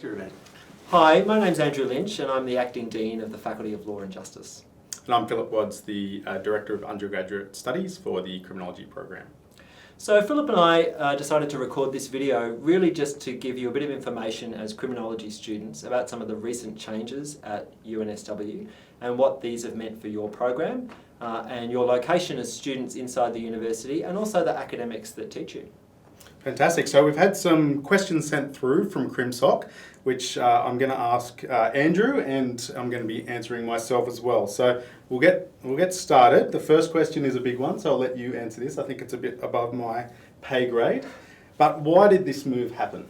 Your name. Hi, my name's Andrew Lynch and I'm the Acting Dean of the Faculty of Law and Justice. And I'm Phillip Wadds, the Director of Undergraduate Studies for the Criminology program. So Phillip and I decided to record this video really just to give you a bit of information as criminology students about some of the recent changes at UNSW and what these have meant for your program and your location as students inside the university and also the academics that teach you. Fantastic. So we've had some questions sent through from CrimSoc, which I'm going to ask Andrew, and I'm going to be answering myself as well. So we'll get started. The first question is a big one, so I'll let you answer this. I think it's a bit above my pay grade. But why did this move happen?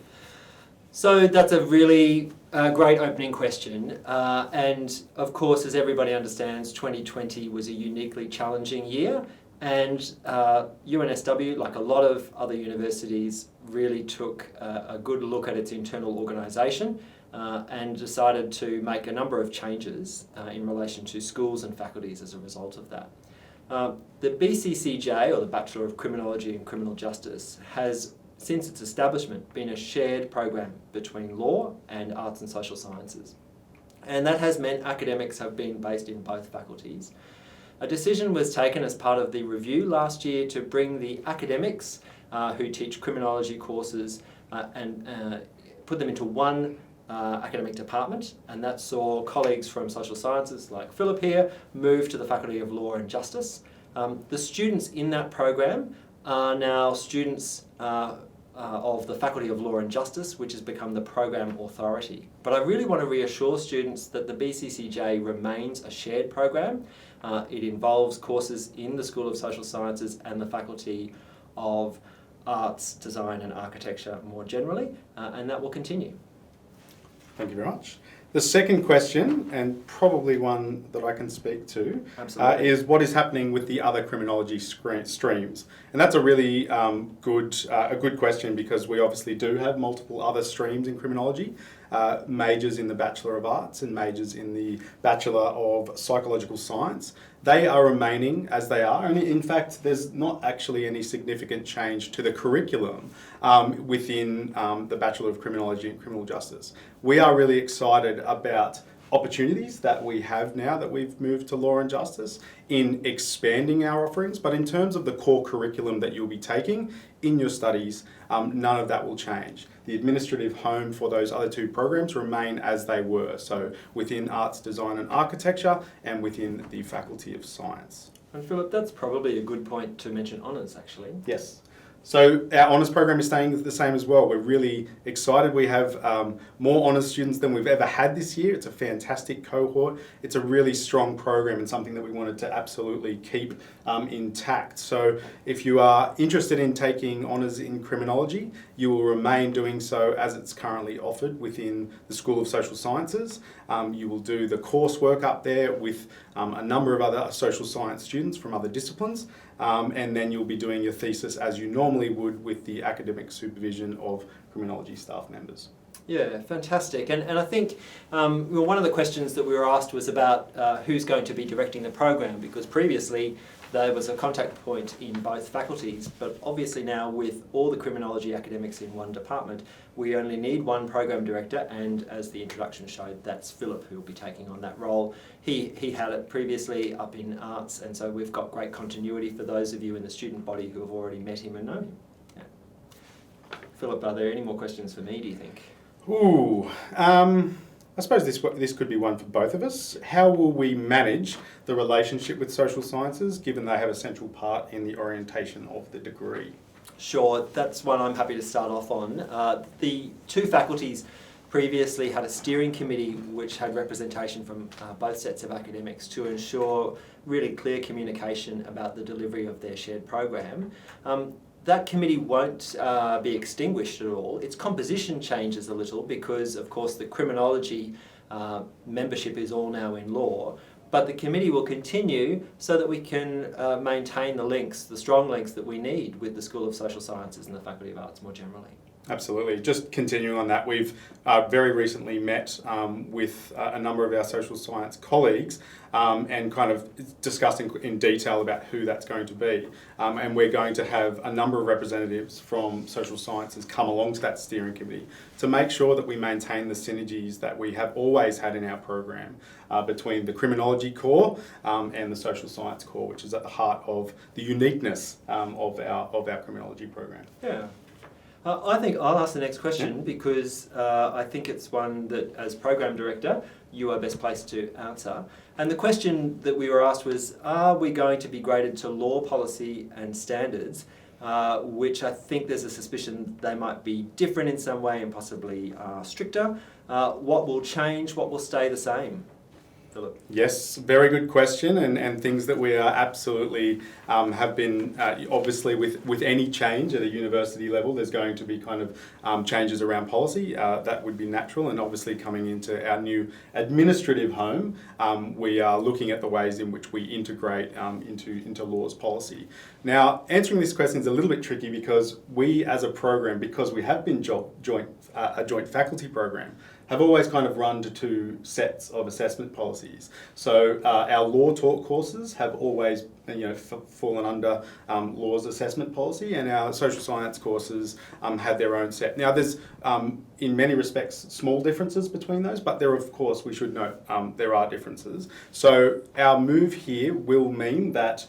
So that's a really great opening question. And of course, as everybody understands, 2020 was a uniquely challenging year. And UNSW, like a lot of other universities, really took a good look at its internal organisation and decided to make a number of changes in relation to schools and faculties as a result of that. The BCCJ, or the Bachelor of Criminology and Criminal Justice, has, since its establishment, been a shared program between law and arts and social sciences. And that has meant academics have been based in both faculties. A decision was taken as part of the review last year to bring the academics who teach criminology courses and put them into one academic department, and that saw colleagues from social sciences like Phillip here move to the Faculty of Law and Justice. The students in that program are now students of the Faculty of Law and Justice, which has become the program authority. But I really want to reassure students that the BCCJ remains a shared program. It involves courses in the School of Social Sciences and the Faculty of Arts, Design and Architecture more generally, and that will continue. Thank you very much. The second question, and probably one that I can speak to, is what is happening with the other criminology streams? And that's a really good question, because we obviously do have multiple other streams in criminology, majors in the Bachelor of Arts and majors in the Bachelor of Psychological Science. They are remaining as they are, and in fact there's not actually any significant change to the curriculum within the Bachelor of Criminology and Criminal Justice. We are really excited about opportunities that we have now that we've moved to Law and Justice in expanding our offerings, but in terms of the core curriculum that you'll be taking in your studies, none of that will change. The administrative home for those other two programs remain as they were, so within Arts, Design and Architecture and within the Faculty of Science. And Phillip, that's probably a good point to mention honours actually. Yes. So our honours program is staying the same as well. We're really excited. We have more honours students than we've ever had this year. It's a fantastic cohort. It's a really strong program and something that we wanted to absolutely keep intact. So if you are interested in taking honours in criminology, you will remain doing so as it's currently offered within the School of Social Sciences. You will do the coursework up there with a number of other social science students from other disciplines. And then you'll be doing your thesis as you normally would with the academic supervision of criminology staff members. Yeah, fantastic. And I think one of the questions that we were asked was about who's going to be directing the program, because previously there was a contact point in both faculties, but obviously now with all the criminology academics in one department, we only need one program director, and as the introduction showed, that's Phillip who will be taking on that role. He had it previously up in arts, and so we've got great continuity for those of you in the student body who have already met him and know him. Yeah. Phillip, are there any more questions for me, do you think? Ooh, I suppose this could be one for both of us. How will we manage the relationship with social sciences, given they have a central part in the orientation of the degree? Sure, that's one I'm happy to start off on. The two faculties previously had a steering committee which had representation from both sets of academics to ensure really clear communication about the delivery of their shared program. That committee won't be extinguished at all. Its composition changes a little because, of course, the criminology membership is all now in law, but the committee will continue so that we can maintain the links, the strong links that we need with the School of Social Sciences and the Faculty of Arts more generally. Absolutely. Just continuing on that, we've very recently met with a number of our social science colleagues and kind of discussing in detail about who that's going to be. And we're going to have a number of representatives from social sciences come along to that steering committee to make sure that we maintain the synergies that we have always had in our program between the criminology core and the social science core, which is at the heart of the uniqueness of our criminology program. Yeah. I think I'll ask the next question because I think it's one that, as Program Director, you are best placed to answer. And the question that we were asked was, are we going to be graded to law, policy and standards, which I think there's a suspicion they might be different in some way and possibly stricter. What will change? What will stay the same? Phillip? Yes, very good question, and things that we are absolutely have been, obviously with any change at a university level, there's going to be kind of changes around policy. That would be natural, and obviously coming into our new administrative home, we are looking at the ways in which we integrate into law's policy. Now, answering this question is a little bit tricky because we as a program, because we have been a joint faculty program, have always kind of run to two sets of assessment policies. So our law taught courses have always fallen under law's assessment policy, and our social science courses have their own set. Now there's in many respects small differences between those, but there of course we should note there are differences. So our move here will mean that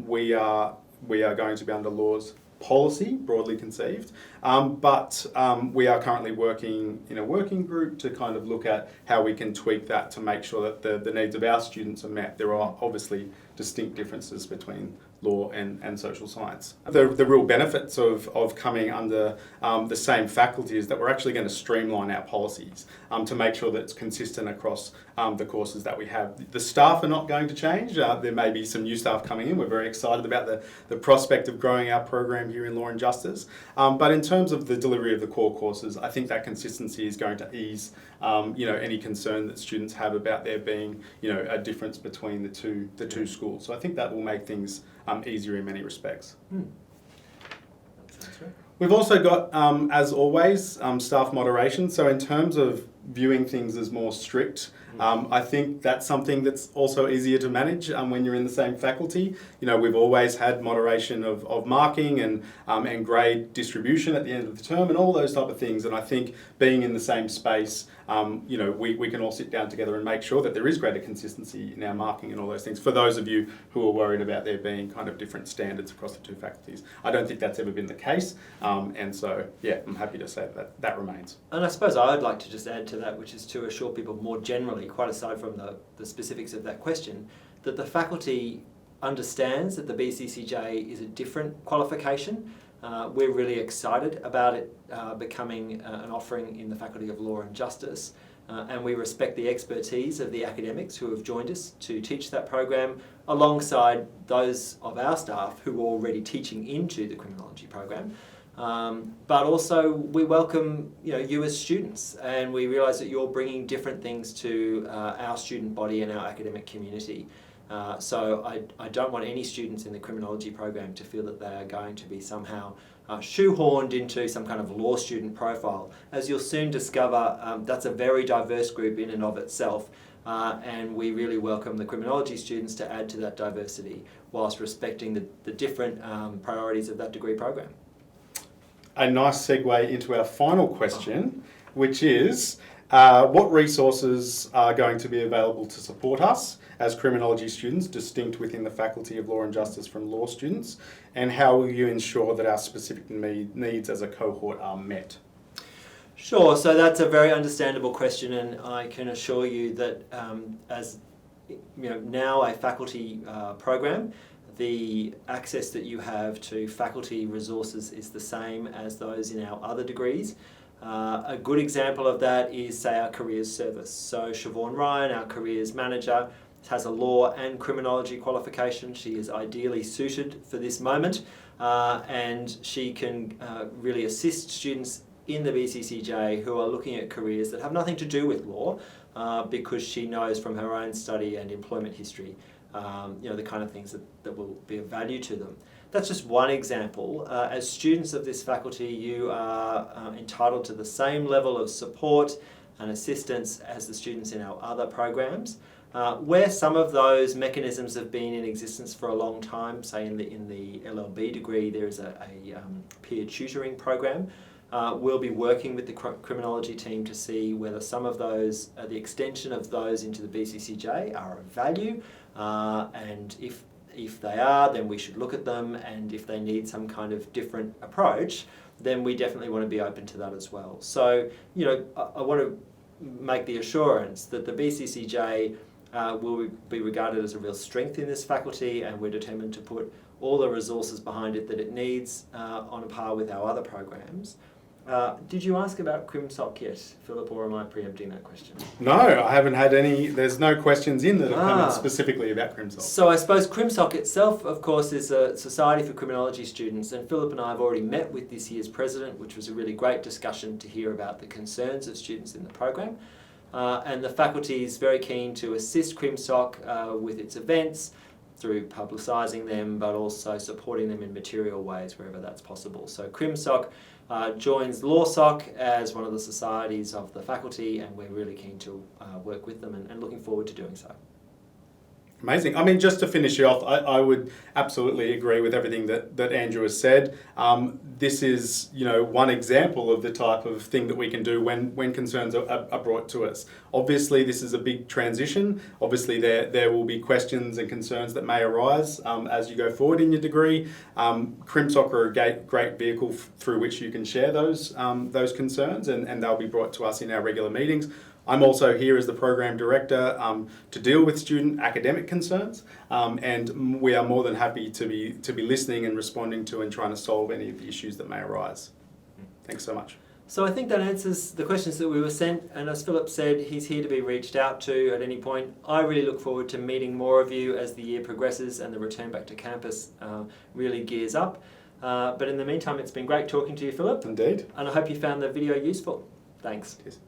we are going to be under law's policy, broadly conceived, but we are currently working in a working group to kind of look at how we can tweak that to make sure that the needs of our students are met. There are obviously distinct differences between law and social science. The real benefits of coming under the same faculty is that we're actually going to streamline our policies to make sure that it's consistent across the courses that we have. The staff are not going to change. There may be some new staff coming in. We're very excited about the prospect of growing our program here in Law and Justice. But in terms of the delivery of the core courses, I think that consistency is going to ease any concern that students have about there being a difference between the two schools. So I think that will make things easier in many respects. That sounds right. We've also got, as always, staff moderation. So in terms of viewing things as more strict, I think that's something that's also easier to manage when you're in the same faculty. We've always had moderation of marking and grade distribution at the end of the term and all those type of things. And I think being in the same space, we can all sit down together and make sure that there is greater consistency in our marking and all those things. For those of you who are worried about there being kind of different standards across the two faculties, I don't think that's ever been the case. And so, yeah, I'm happy to say that remains. And I suppose I'd like to just add to that, which is to assure people more generally, quite aside from the specifics of that question, that the faculty understands that the BCCJ is a different qualification. We're really excited about it becoming an offering in the Faculty of Law and Justice, and we respect the expertise of the academics who have joined us to teach that program alongside those of our staff who are already teaching into the criminology program. But also we welcome you as students, and we realise that you're bringing different things to our student body and our academic community. So I don't want any students in the criminology program to feel that they are going to be somehow shoehorned into some kind of law student profile. As you'll soon discover, that's a very diverse group in and of itself, and we really welcome the criminology students to add to that diversity whilst respecting the different priorities of that degree program. A nice segue into our final question, which is what resources are going to be available to support us as criminology students, distinct within the Faculty of Law and Justice from law students, and how will you ensure that our specific needs as a cohort are met? Sure, so that's a very understandable question, and I can assure you that as now a faculty program, the access that you have to faculty resources is the same as those in our other degrees. A good example of that is, say, our careers service. So Siobhan Ryan, our careers manager, has a law and criminology qualification. She is ideally suited for this moment, and she can really assist students in the BCCJ who are looking at careers that have nothing to do with law, because she knows from her own study and employment history the kind of things that will be of value to them. that's just one example. As students of this faculty, you are entitled to the same level of support and assistance as the students in our other programs. Where some of those mechanisms have been in existence for a long time, say in the LLB degree, there is a peer tutoring program. We'll be working with the criminology team to see whether some of those, the extension of those into the BCCJ are of value, and if they are, then we should look at them, and if they need some kind of different approach, then we definitely want to be open to that as well. So, you know, I want to make the assurance that the BCCJ will be regarded as a real strength in this faculty, and we're determined to put all the resources behind it that it needs on a par with our other programs. Did you ask about CrimSoc yet, Phillip, or am I preempting that question? No, I haven't had any. There's no questions in that have come in specifically about CrimSoc. So I suppose CrimSoc itself, of course, is a society for criminology students, and Phillip and I have already met with this year's president, which was a really great discussion to hear about the concerns of students in the program. And the faculty is very keen to assist CrimSoc with its events, through publicising them, but also supporting them in material ways wherever that's possible. So CrimSoc joins LawSoc as one of the societies of the faculty, and we're really keen to work with them and looking forward to doing so. Amazing. I mean, just to finish you off, I would absolutely agree with everything that Andrew has said. This is, you know, one example of the type of thing that we can do when concerns are brought to us. Obviously, this is a big transition. Obviously, there will be questions and concerns that may arise as you go forward in your degree. CrimSoc are a great vehicle through which you can share those concerns, and they'll be brought to us in our regular meetings. I'm also here as the program director to deal with student academic concerns, and we are more than happy to be listening and responding to and trying to solve any of the issues that may arise. Thanks so much. So I think that answers the questions that we were sent, and as Phillip said, he's here to be reached out to at any point. I really look forward to meeting more of you as the year progresses and the return back to campus really gears up. But in the meantime, it's been great talking to you, Phillip. Indeed. And I hope you found the video useful. Thanks. Cheers.